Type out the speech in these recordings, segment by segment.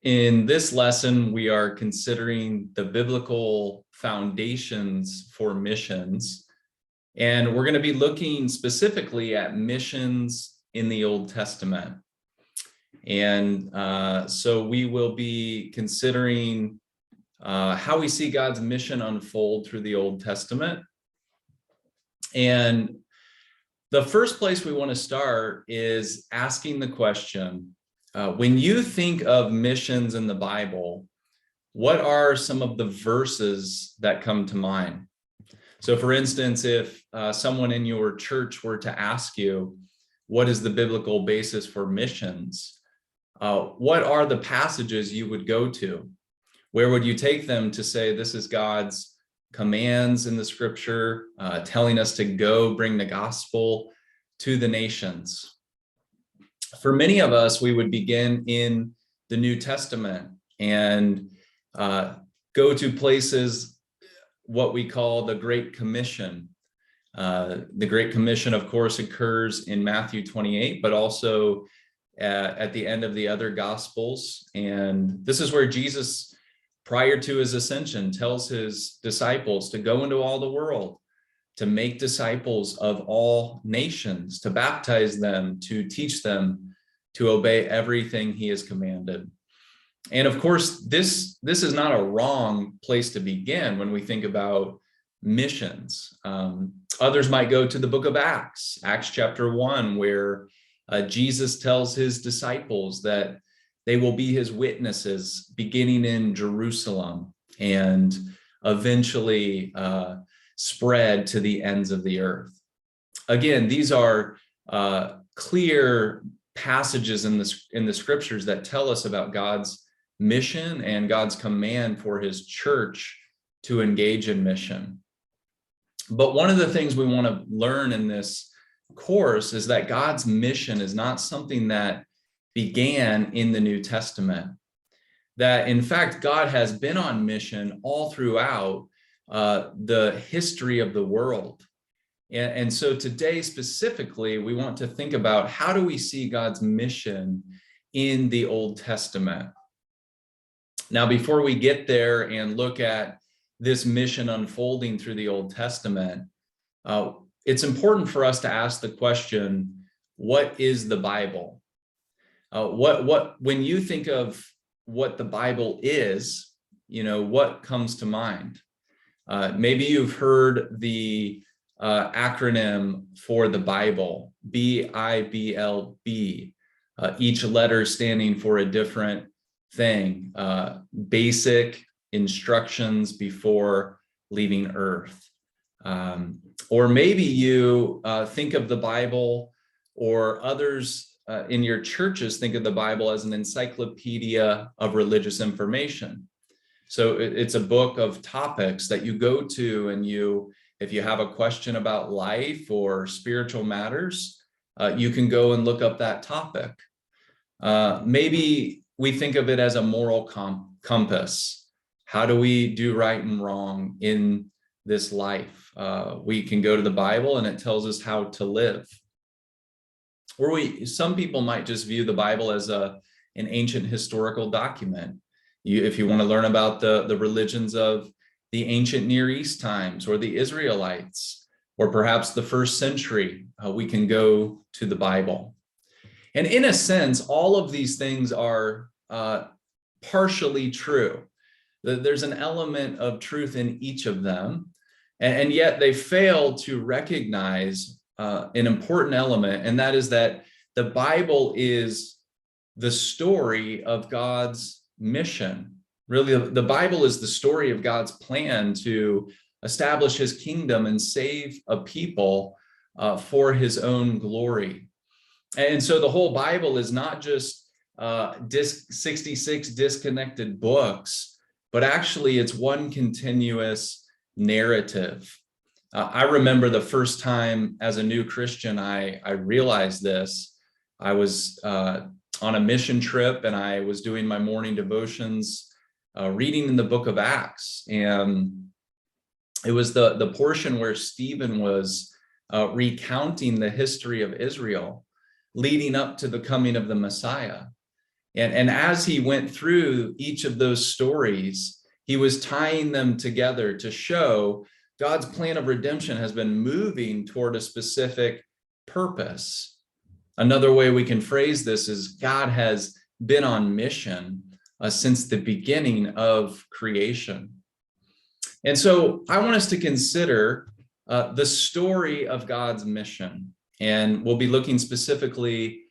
In this lesson, we are considering the biblical foundations for missions, and we're going to be looking specifically at missions in the Old Testament. And so we will be considering how we see God's mission unfold through the Old Testament. And the first place we want to start is asking the question, when you think of missions in the Bible, what are some of the verses that come to mind? So for instance, if someone in your church were to ask you, what is the biblical basis for missions? What are the passages you would go to? Where would you take them to say, this is God's commands in the scripture, telling us to go bring the gospel to the nations? For many of us, we would begin in the New Testament and go to places, what we call the Great Commission. The Great Commission, of course, occurs in Matthew 28, but also at the end of the other Gospels. And this is where Jesus, prior to his ascension, tells his disciples to go into all the world, to make disciples of all nations, to baptize them, to teach them to obey everything he has commanded. And of course, this is not a wrong place to begin when we think about missions. Others might go to the book of Acts chapter 1, where Jesus tells his disciples that they will be his witnesses beginning in Jerusalem and eventually spread to the ends of the earth. Again, these are clear passages in the scriptures that tell us about God's mission and God's command for his church to engage in mission. But one of the things we want to learn in this course is that God's mission is not something that began in the New Testament. That in fact, God has been on mission all throughout the history of the world. And so today specifically, we want to think about how do we see God's mission in the Old Testament. Now, before we get there and look at this mission unfolding through the Old Testament, it's important for us to ask the question, what is the Bible? When you think of what the Bible is, what comes to mind? Maybe you've heard the acronym for the Bible, BIBLB, each letter standing for a different thing, basic instructions before leaving earth. Or maybe you think of the Bible, or others in your churches think of the Bible as an encyclopedia of religious information. So it's a book of topics that you go to, and if you have a question about life or spiritual matters, you can go and look up that topic. Maybe we think of it as a moral compass. How do we do right and wrong in this life? We can go to the Bible and it tells us how to live. Or some people might just view the Bible as an ancient historical document. If you want to learn about the religions of the ancient Near East times, or the Israelites, or perhaps the first century, we can go to the Bible. And in a sense, all of these things are partially true. There's an element of truth in each of them, and yet they fail to recognize an important element, and that is that the Bible is the story of God's mission. Really, the Bible is the story of God's plan to establish his kingdom and save a people for his own glory. And so the whole Bible is not just 66 disconnected books, but actually it's one continuous narrative. I remember the first time as a new Christian, I realized this. I was on a mission trip and I was doing my morning devotions, reading in the book of Acts, and it was the portion where Stephen was recounting the history of Israel leading up to the coming of the Messiah. And as he went through each of those stories, he was tying them together to show God's plan of redemption has been moving toward a specific purpose. Another way we can phrase this is God has been on mission since the beginning of creation. And so I want us to consider the story of God's mission. And we'll be looking specifically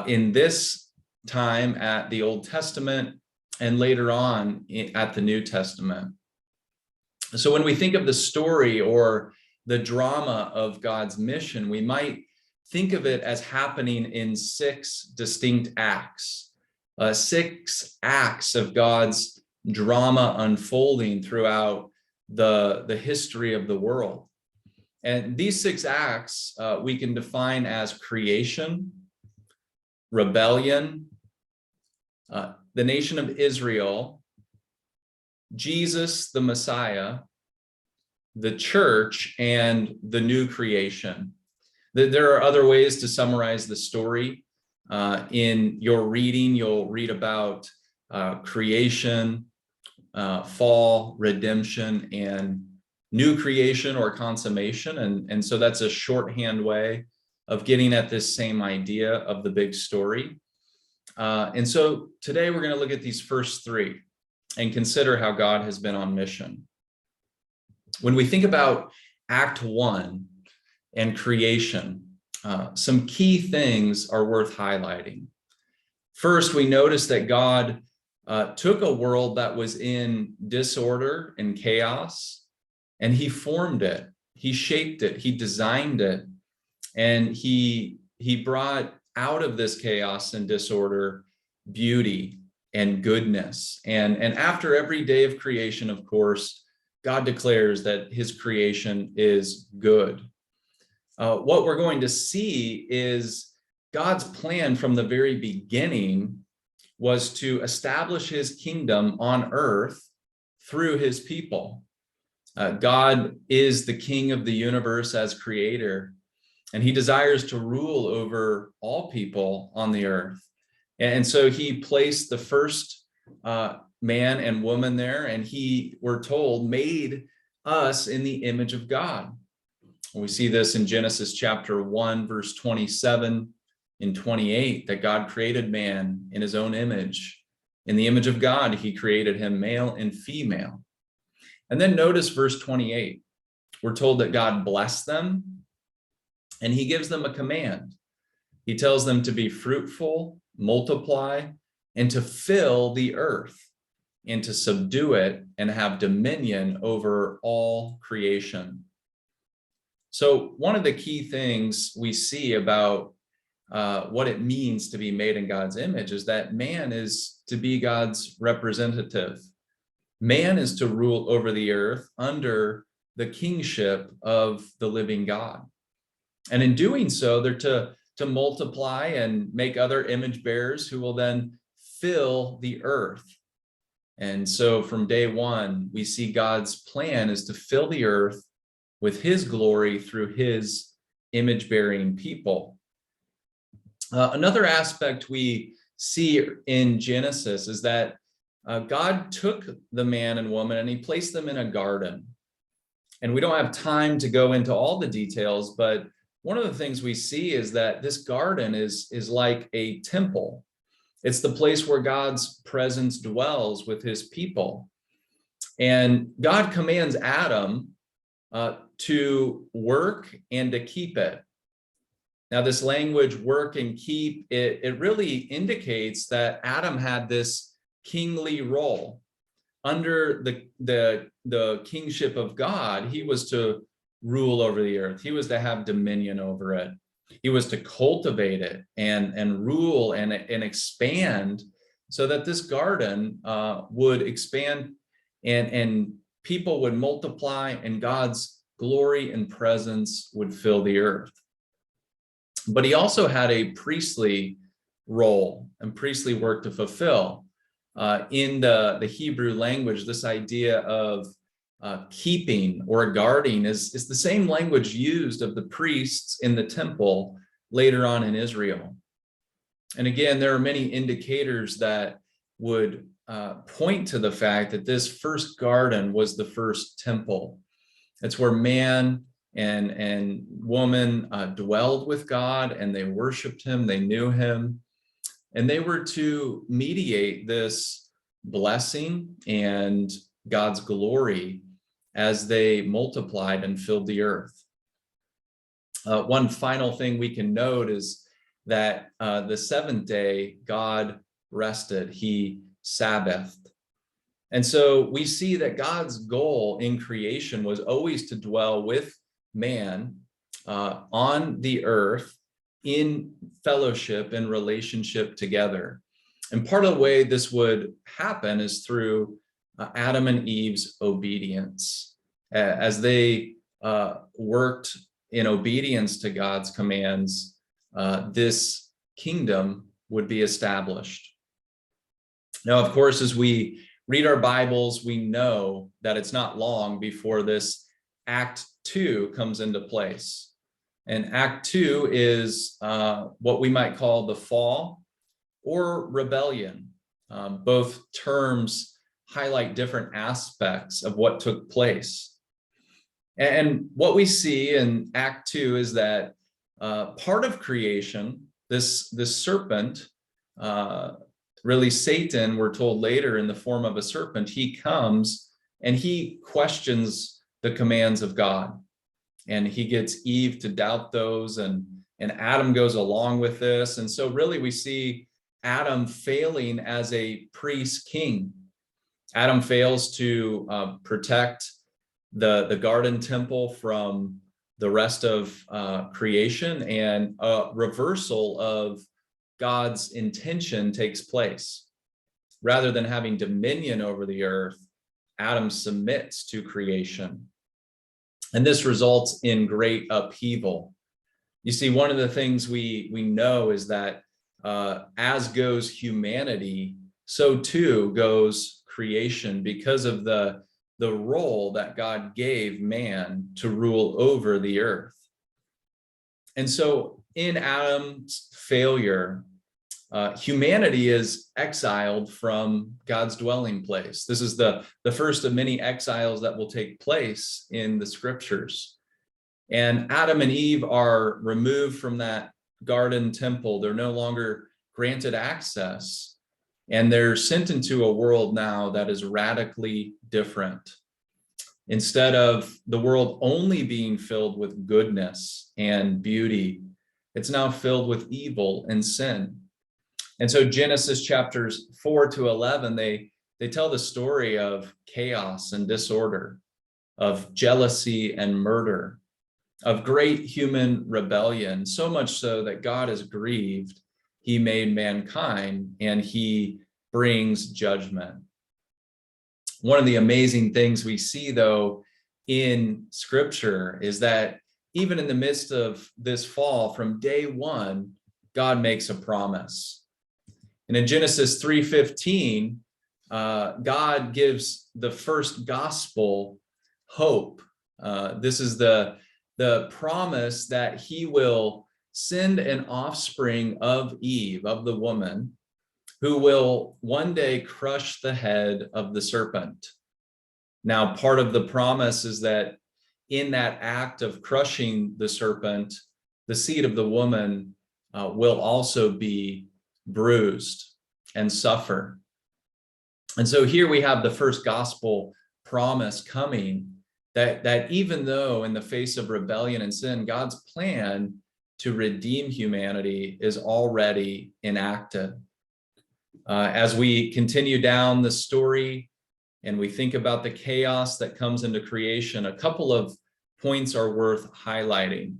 in this time at the Old Testament and later on at the New Testament. So when we think of the story or the drama of God's mission, we might think of it as happening in 6 distinct acts, 6 acts of God's drama unfolding throughout the history of the world. And these 6 acts we can define as creation, rebellion, the nation of Israel, Jesus, the Messiah, the church, and the new creation. There are other ways to summarize the story. In your reading, you'll read about creation, fall, redemption, and new creation or consummation. And so that's a shorthand way of getting at this same idea of the big story. And so today we're going to look at these first 3 and consider how God has been on mission. When we think about Act 1 and creation, some key things are worth highlighting. First, we notice that God took a world that was in disorder and chaos, and he formed it, he shaped it, he designed it, and he brought out of this chaos and disorder beauty and goodness. And after every day of creation, of course, God declares that his creation is good. What we're going to see is God's plan from the very beginning was to establish his kingdom on earth through his people. God is the king of the universe as creator, and he desires to rule over all people on the earth. And so he placed the first man and woman there, and he, we're told, made us in the image of God. We see this in Genesis chapter 1, verse 27 and 28, that God created man in his own image. In the image of God, he created him male and female. And then notice verse 28. We're told that God blessed them, and he gives them a command. He tells them to be fruitful, multiply, and to fill the earth, and to subdue it and have dominion over all creation. So one of the key things we see about what it means to be made in God's image is that man is to be God's representative. Man is to rule over the earth under the kingship of the living God. And in doing so, they're to multiply and make other image bearers who will then fill the earth. And so from day one, we see God's plan is to fill the earth with his glory through his image-bearing people. Another aspect we see in Genesis is that God took the man and woman and he placed them in a garden. And we don't have time to go into all the details, but one of the things we see is that this garden is like a temple. It's the place where God's presence dwells with his people. And God commands Adam to work and to keep it. Now, this language, work and keep, it really indicates that Adam had this kingly role. Under the kingship of God, he was to rule over the earth. He was to have dominion over it. He was to cultivate it and rule and expand so that this garden would expand and people would multiply and God's glory and presence would fill the earth. But he also had a priestly role and priestly work to fulfill. In the Hebrew language, this idea of keeping or guarding is the same language used of the priests in the temple later on in Israel. And again, there are many indicators that would point to the fact that this first garden was the first temple. It's where man and woman dwelled with God, and they worshiped him, they knew him, and they were to mediate this blessing and God's glory as they multiplied and filled the earth. One final thing we can note is that the seventh day, God rested, he Sabbathed. And so we see that God's goal in creation was always to dwell with man on the earth in fellowship and relationship together. And part of the way this would happen is through Adam and Eve's obedience. As they worked in obedience to God's commands, this kingdom would be established. Now, of course, as we read our Bibles, we know that it's not long before this Act 2 comes into place. And Act 2 is what we might call the fall or rebellion. Both terms highlight different aspects of what took place. And what we see in Act 2 is that part of creation, this serpent, really Satan, we're told later in the form of a serpent, he comes and he questions the commands of God. And he gets Eve to doubt those, and Adam goes along with this. And so really we see Adam failing as a priest king. Adam fails to protect the garden temple from the rest of creation, and a reversal of God's intention takes place. Rather than having dominion over the earth, Adam submits to creation. And this results in great upheaval. You see, one of the things we know is that as goes humanity, so too goes creation, because of the role that God gave man to rule over the earth. And so in Adam's failure, humanity is exiled from God's dwelling place. This is the first of many exiles that will take place in the scriptures. And Adam and Eve are removed from that garden temple. They're no longer granted access, and they're sent into a world now that is radically different. Instead of the world only being filled with goodness and beauty, it's now filled with evil and sin. And so Genesis chapters 4 to 11, they tell the story of chaos and disorder, of jealousy and murder, of great human rebellion, so much so that God is grieved. He made mankind and he brings judgment. One of the amazing things we see, though, in scripture is that even in the midst of this fall, from day one, God makes a promise. And in Genesis 3:15, God gives the first gospel hope. This is the promise that he will send an offspring of Eve, of the woman, who will one day crush the head of the serpent. Now, part of the promise is that in that act of crushing the serpent, the seed of the woman will also be bruised and suffer. And so here we have the first gospel promise coming, that even though in the face of rebellion and sin, God's plan to redeem humanity is already enacted. As we continue down the story and we think about the chaos that comes into creation, a couple of points are worth highlighting.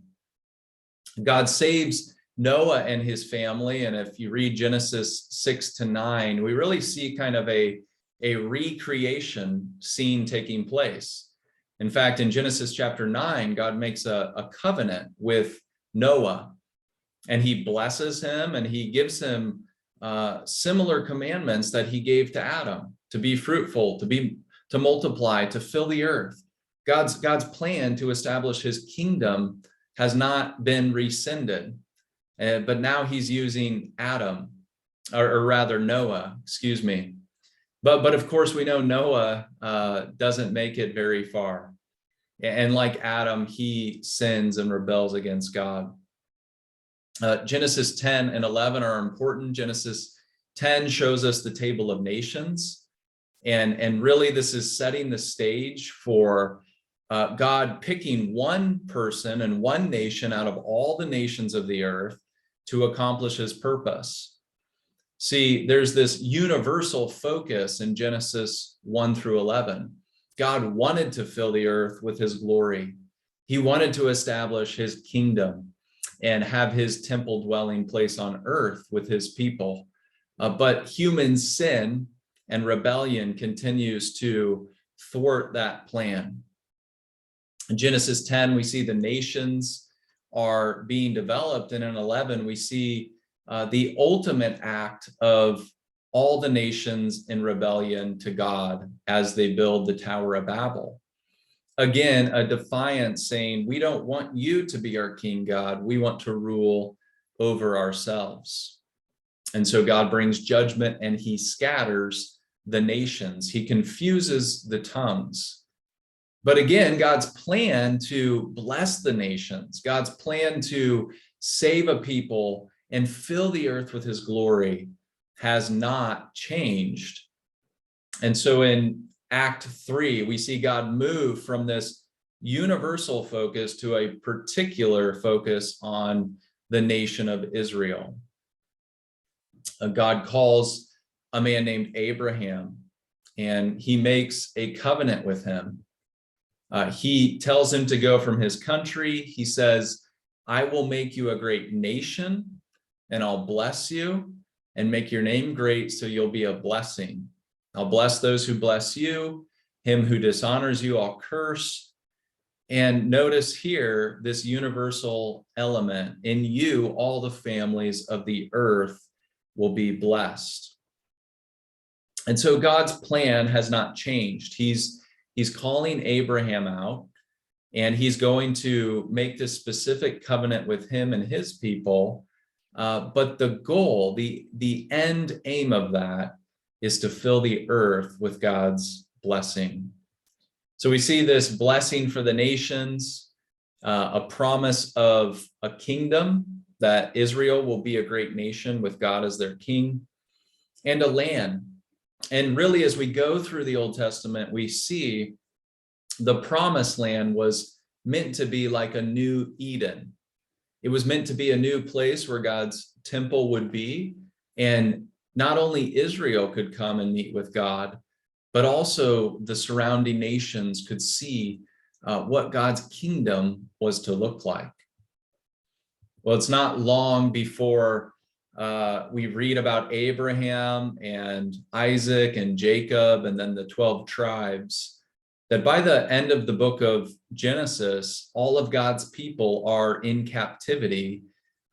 God saves Noah and his family, and if you read Genesis 6 to 9, we really see kind of a recreation scene taking place. In fact, in Genesis chapter 9, God makes a covenant with Noah, and he blesses him and he gives him similar commandments that he gave to Adam: to be fruitful, to multiply, to fill the earth. God's plan to establish his kingdom has not been rescinded. but now he's using Adam, or rather Noah, excuse me. But of course, we know Noah doesn't make it very far. And like Adam, he sins and rebels against God. Genesis 10 and 11 are important. Genesis 10 shows us the table of nations. And really, this is setting the stage for God picking one person and one nation out of all the nations of the earth to accomplish his purpose. See, there's this universal focus in Genesis 1 through 11. God wanted to fill the earth with his glory. He wanted to establish his kingdom and have his temple dwelling place on earth with his people. But human sin and rebellion continues to thwart that plan. In Genesis 10, we see the nations are being developed, and in 11, we see the ultimate act of all the nations in rebellion to God as they build the Tower of Babel. Again, a defiance saying, we don't want you to be our king, God. We want to rule over ourselves. And so God brings judgment and he scatters the nations. He confuses the tongues. But again, God's plan to bless the nations, God's plan to save a people and fill the earth with his glory has not changed. And so in Act 3, we see God move from this universal focus to a particular focus on the nation of Israel. God calls a man named Abraham, and he makes a covenant with him. He tells him to go from his country. He says, I will make you a great nation, and I'll bless you and make your name great so you'll be a blessing. I'll bless those who bless you. Him who dishonors you, I'll curse. And notice here this universal element. In you, all the families of the earth will be blessed. And so God's plan has not changed. He's calling Abraham out, and he's going to make this specific covenant with him and his people. But the goal, the end aim of that is to fill the earth with God's blessing. So we see this blessing for the nations, a promise of a kingdom, that Israel will be a great nation with God as their king, and a land. And really, as we go through the Old Testament, we see the promised land was meant to be like a new Eden. It was meant to be a new place where God's temple would be, and not only Israel could come and meet with God, but also the surrounding nations could see what God's kingdom was to look like. Well, it's not long before we read about Abraham and Isaac and Jacob and then the 12 tribes, that by the end of the book of Genesis, all of God's people are in captivity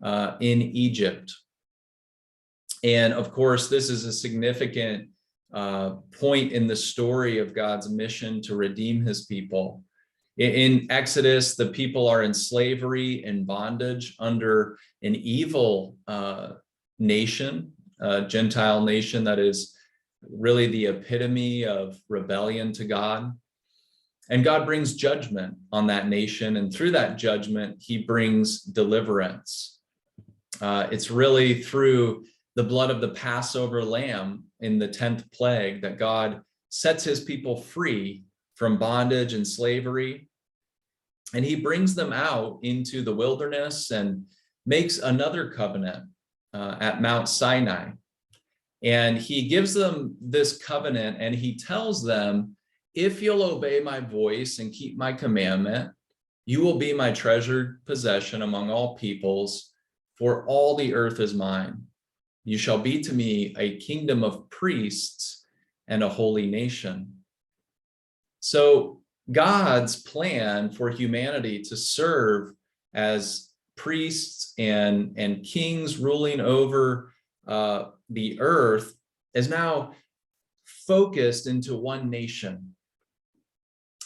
in Egypt. And of course, this is a significant point in the story of God's mission to redeem his people. In Exodus, the people are in slavery and bondage under an evil nation, a Gentile nation that is really the epitome of rebellion to God. And God brings judgment on that nation. And through that judgment, he brings deliverance. It's really through the blood of the Passover lamb in the 10th plague that God sets his people free from bondage and slavery. And he brings them out into the wilderness and makes another covenant at Mount Sinai. And he gives them this covenant, and he tells them, if you'll obey my voice and keep my commandment, you will be my treasured possession among all peoples, for all the earth is mine. You shall be to me a kingdom of priests and a holy nation. So God's plan for humanity to serve as priests and kings ruling over the earth is now focused into one nation.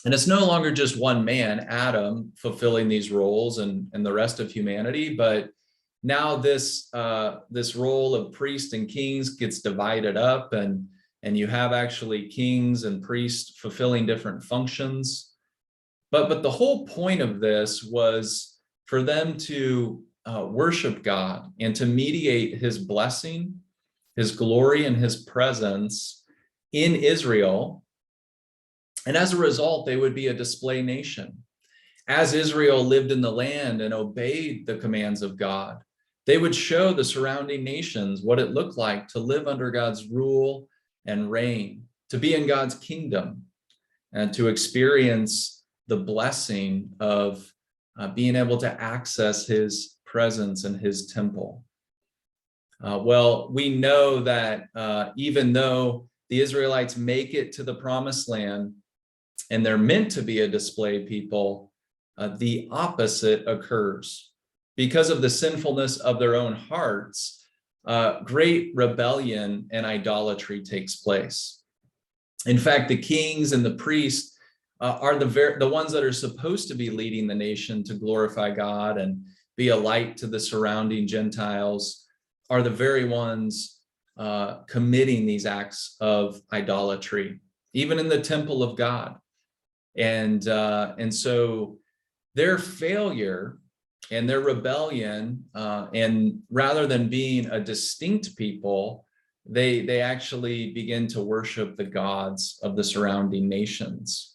And it's no longer just one man, Adam, fulfilling these roles and the rest of humanity, but Now this role of priest and kings gets divided up, and you have actually kings and priests fulfilling different functions. But the whole point of this was for them to worship God and to mediate his blessing, his glory, and his presence in Israel. And as a result, they would be a display nation. As Israel lived in the land and obeyed the commands of God, they would show the surrounding nations what it looked like to live under God's rule and reign, to be in God's kingdom, and to experience the blessing of being able to access his presence and his temple. Well, we know that even though the Israelites make it to the promised land and they're meant to be a display people, the opposite occurs. Because of the sinfulness of their own hearts, great rebellion and idolatry takes place. In fact, the kings and the priests are the ones that are supposed to be leading the nation to glorify God and be a light to the surrounding Gentiles, are the very ones committing these acts of idolatry, even in the temple of God. And so their failure and their rebellion, and rather than being a distinct people, they actually begin to worship the gods of the surrounding nations.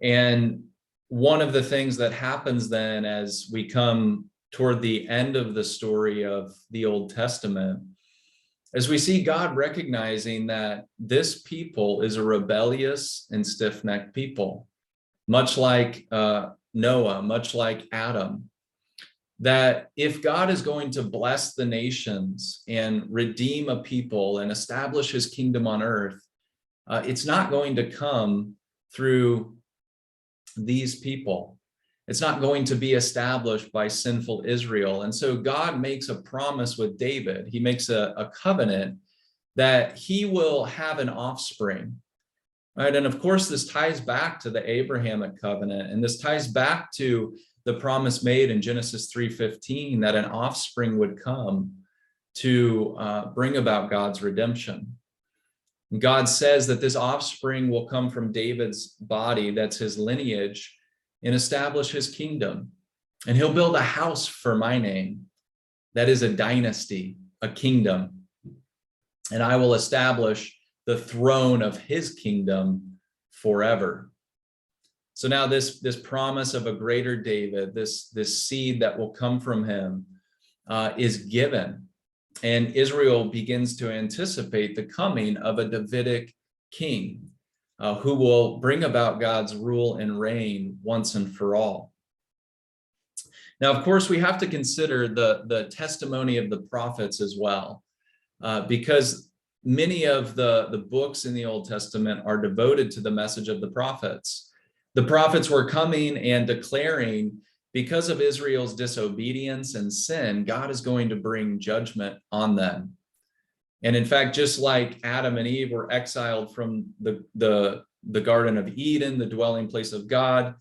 And one of the things that happens then as we come toward the end of the story of the Old Testament is we see God recognizing that this people is a rebellious and stiff-necked people, much like Noah, much like Adam, that if God is going to bless the nations and redeem a people and establish his kingdom on earth, it's not going to come through these people. It's not going to be established by sinful Israel. And so God makes a promise with David. He makes a covenant that he will have an offspring. Right? And of course, this ties back to the Abrahamic covenant, and this ties back to the promise made in Genesis 3:15 that an offspring would come to bring about God's redemption. And God says that this offspring will come from David's body, that's his lineage, and establish his kingdom. And he'll build a house for my name. That is a dynasty, a kingdom. And I will establish the throne of his kingdom forever. So now this promise of a greater David, this seed that will come from him, is given. And Israel begins to anticipate the coming of a Davidic king who will bring about God's rule and reign once and for all. Now, of course, we have to consider the testimony of the prophets as well, because many of the books in the Old Testament are devoted to the message of the prophets. The prophets were coming and declaring, because of Israel's disobedience and sin, God is going to bring judgment on them. And in fact, just like Adam and Eve were exiled from the Garden of Eden, the dwelling place of God,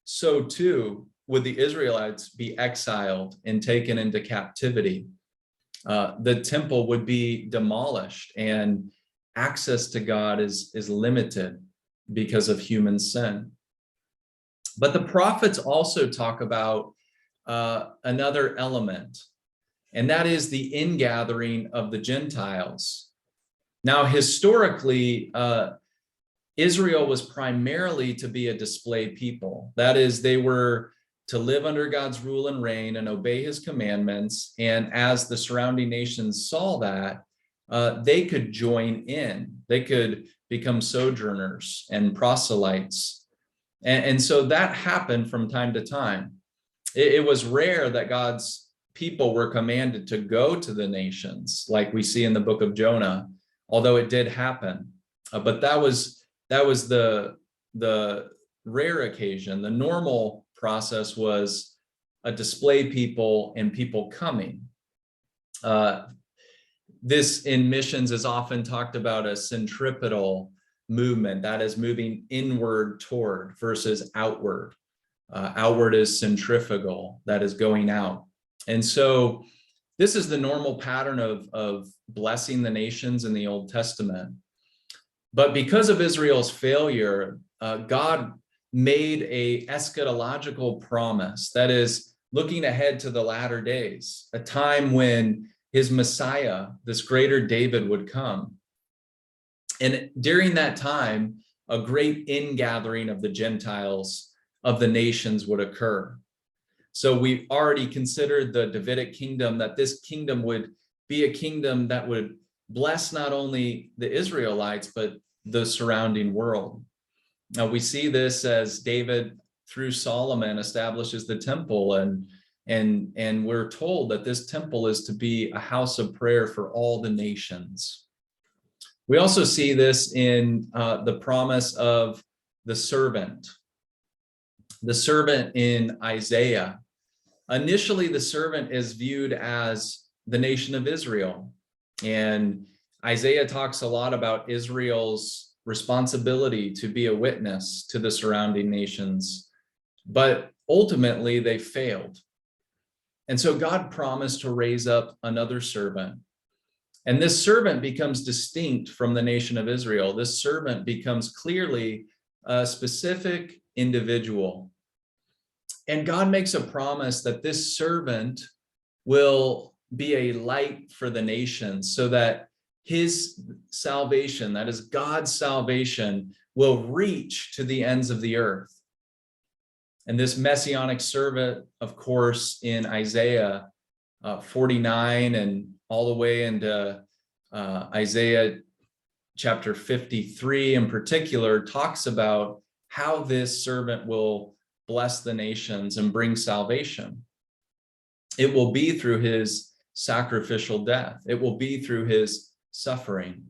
so too would the Israelites be exiled and taken into captivity. The temple would be demolished, and access to God is limited because of human sin. But the prophets also talk about another element, and that is the ingathering of the Gentiles. Now, historically, Israel was primarily to be a display people. That is, they were to live under God's rule and reign and obey his commandments. And as the surrounding nations saw that, they could join in. They could become sojourners and proselytes. And so that happened from time to time. It was rare that God's people were commanded to go to the nations, like we see in the book of Jonah, although it did happen. But that was the rare occasion. The normal process was a display people and people coming. This in missions is often talked about a centripetal movement, that is moving inward toward versus outward. Outward is centrifugal, that is going out. And so this is the normal pattern of blessing the nations in the Old Testament. But because of Israel's failure, God made a eschatological promise, that is, looking ahead to the latter days, a time when his Messiah, this greater David, would come. And during that time, a great ingathering of the Gentiles, of the nations, would occur. So we've already considered the Davidic kingdom, that this kingdom would be a kingdom that would bless not only the Israelites, but the surrounding world. Now we see this as David, through Solomon, establishes the temple, and we're told that this temple is to be a house of prayer for all the nations. We also see this in the promise of the servant. The servant in Isaiah. Initially, the servant is viewed as the nation of Israel. And Isaiah talks a lot about Israel's responsibility to be a witness to the surrounding nations. But ultimately, they failed. And so God promised to raise up another servant. And this servant becomes distinct from the nation of Israel. This servant becomes clearly a specific individual. And God makes a promise that this servant will be a light for the nations, so that his salvation, that is God's salvation, will reach to the ends of the earth. And this messianic servant, of course, in Isaiah 49 and all the way into Isaiah chapter 53 in particular, talks about how this servant will bless the nations and bring salvation. It will be through his sacrificial death. It will be through his suffering.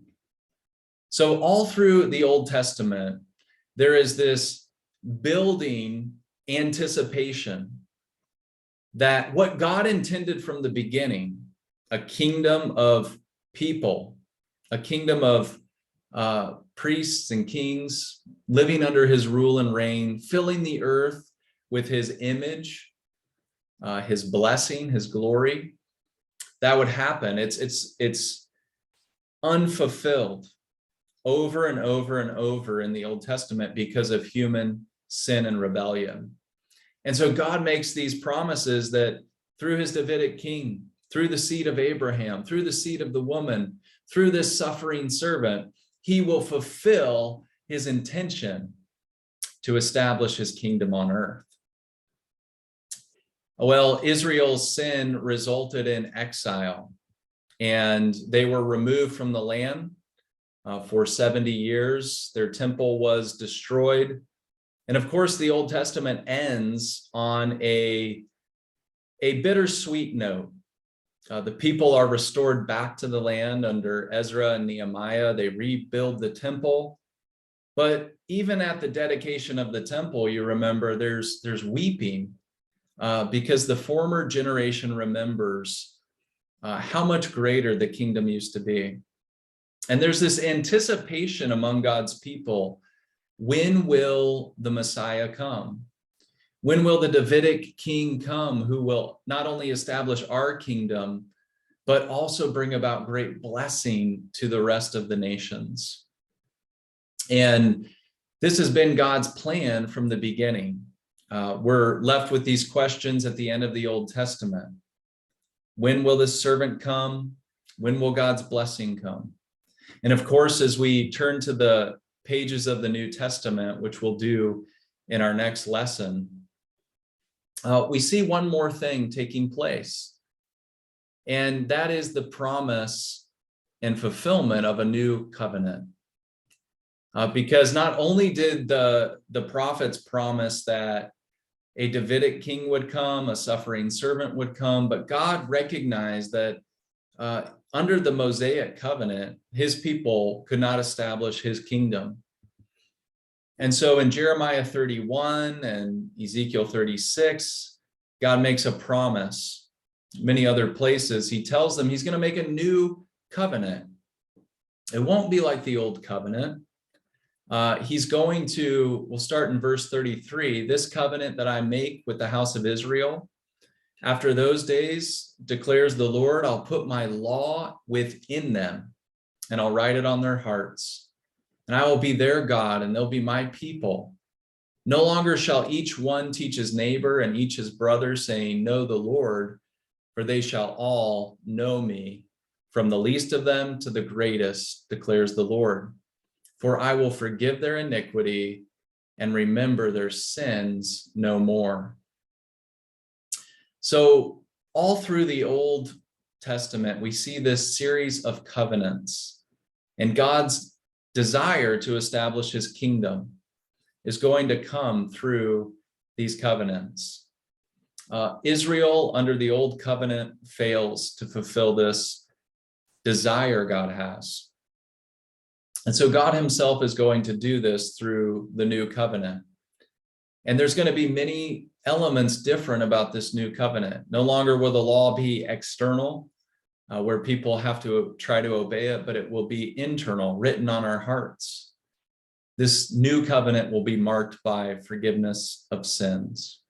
So all through the Old Testament, there is this building anticipation that what God intended from the beginning, a kingdom of people, a kingdom of priests and kings living under his rule and reign, filling the earth with his image, his blessing, his glory, that would happen. It's unfulfilled over and over and over in the Old Testament because of human sin and rebellion. And so God makes these promises that through his Davidic king, through the seed of Abraham, through the seed of the woman, through this suffering servant, he will fulfill his intention to establish his kingdom on earth. Well, Israel's sin resulted in exile, and they were removed from the land for 70 years. Their temple was destroyed. And of course, the Old Testament ends on a bittersweet note. The people are restored back to the land under Ezra and Nehemiah. They rebuild the temple. But even at the dedication of the temple, you remember there's weeping because the former generation remembers how much greater the kingdom used to be. And there's this anticipation among God's people. When will the Messiah come? When will the Davidic king come, who will not only establish our kingdom, but also bring about great blessing to the rest of the nations? And this has been God's plan from the beginning. We're left with these questions at the end of the Old Testament. When will this servant come? When will God's blessing come? And of course, as we turn to the pages of the New Testament, which we'll do in our next lesson, we see one more thing taking place. And that is the promise and fulfillment of a new covenant. Because not only did the prophets promise that a Davidic king would come, a suffering servant would come, but God recognized that under the Mosaic covenant, his people could not establish his kingdom. And so in Jeremiah 31 and Ezekiel 36, God makes a promise. Many other places, he tells them he's going to make a new covenant. It won't be like the old covenant. He's going to, we'll start in verse 33, this covenant that I make with the house of Israel After those days, declares the Lord, I'll put my law within them, and I'll write it on their hearts. And I will be their God, and they'll be my people. No longer shall each one teach his neighbor and each his brother, saying, know the Lord, for they shall all know me, from the least of them to the greatest, declares the Lord. For I will forgive their iniquity and remember their sins no more. So all through the Old Testament, we see this series of covenants, and God's desire to establish his kingdom is going to come through these covenants. Israel under the old covenant fails to fulfill this desire God has. And so God himself is going to do this through the new covenant. And there's going to be many elements different about this new covenant. No longer will the law be external, where people have to try to obey it, but it will be internal, written on our hearts. This new covenant will be marked by forgiveness of sins.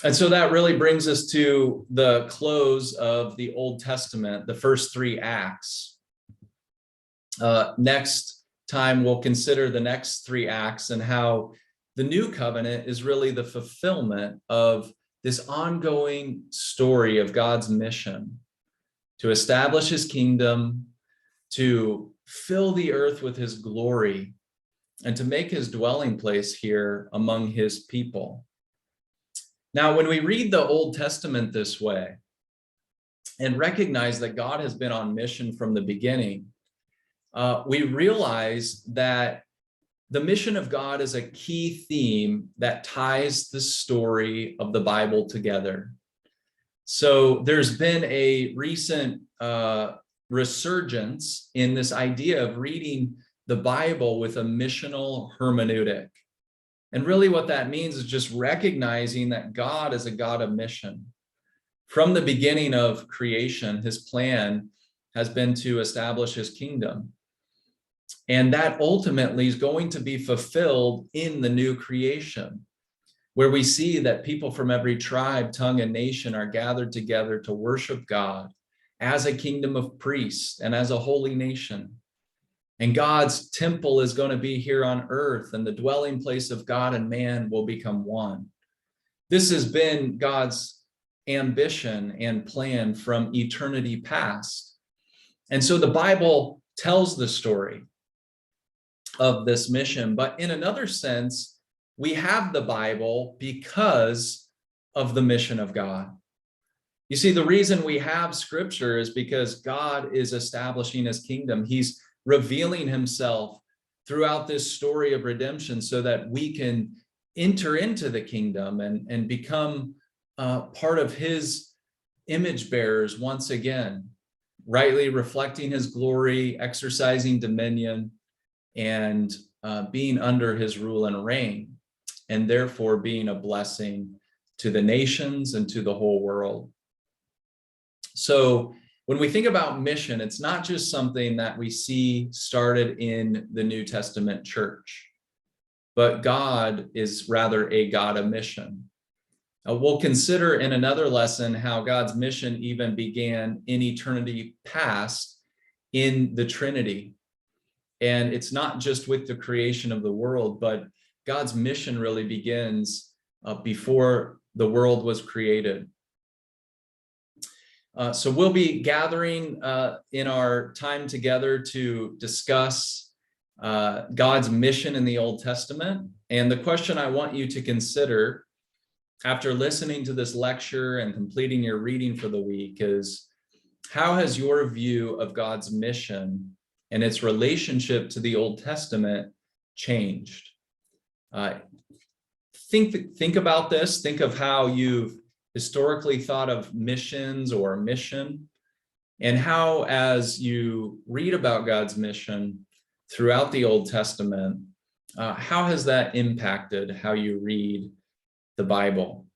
And so that really brings us to the close of the Old Testament, the first three acts. Next time, we'll consider the next three acts and how the new covenant is really the fulfillment of this ongoing story of God's mission to establish his kingdom, to fill the earth with his glory, and to make his dwelling place here among his people. Now, when we read the Old Testament this way and recognize that God has been on mission from the beginning, we realize that the mission of God is a key theme that ties the story of the Bible together. So there's been a recent resurgence in this idea of reading the Bible with a missional hermeneutic. And really what that means is just recognizing that God is a God of mission. From the beginning of creation, his plan has been to establish his kingdom. And that ultimately is going to be fulfilled in the new creation, where we see that people from every tribe, tongue, and nation are gathered together to worship God as a kingdom of priests and as a holy nation. And God's temple is going to be here on earth, and the dwelling place of God and man will become one. This has been God's ambition and plan from eternity past. And so the Bible tells the story of this mission, but in another sense, we have the Bible because of the mission of God. You see, the reason we have scripture is because God is establishing his kingdom. He's revealing himself throughout this story of redemption so that we can enter into the kingdom and become part of his image bearers once again, rightly reflecting his glory, exercising dominion, and being under his rule and reign, and therefore being a blessing to the nations and to the whole world. So when we think about mission, it's not just something that we see started in the New Testament church, but God is rather a God of mission. We'll consider in another lesson how God's mission even began in eternity past in the Trinity. And it's not just with the creation of the world, but God's mission really begins before the world was created. So we'll be gathering in our time together to discuss God's mission in the Old Testament. And the question I want you to consider after listening to this lecture and completing your reading for the week is, how has your view of God's mission and its relationship to the Old Testament changed? Think about this. Think of how you've historically thought of missions or mission, and how, as you read about God's mission throughout the Old Testament, how has that impacted how you read the Bible?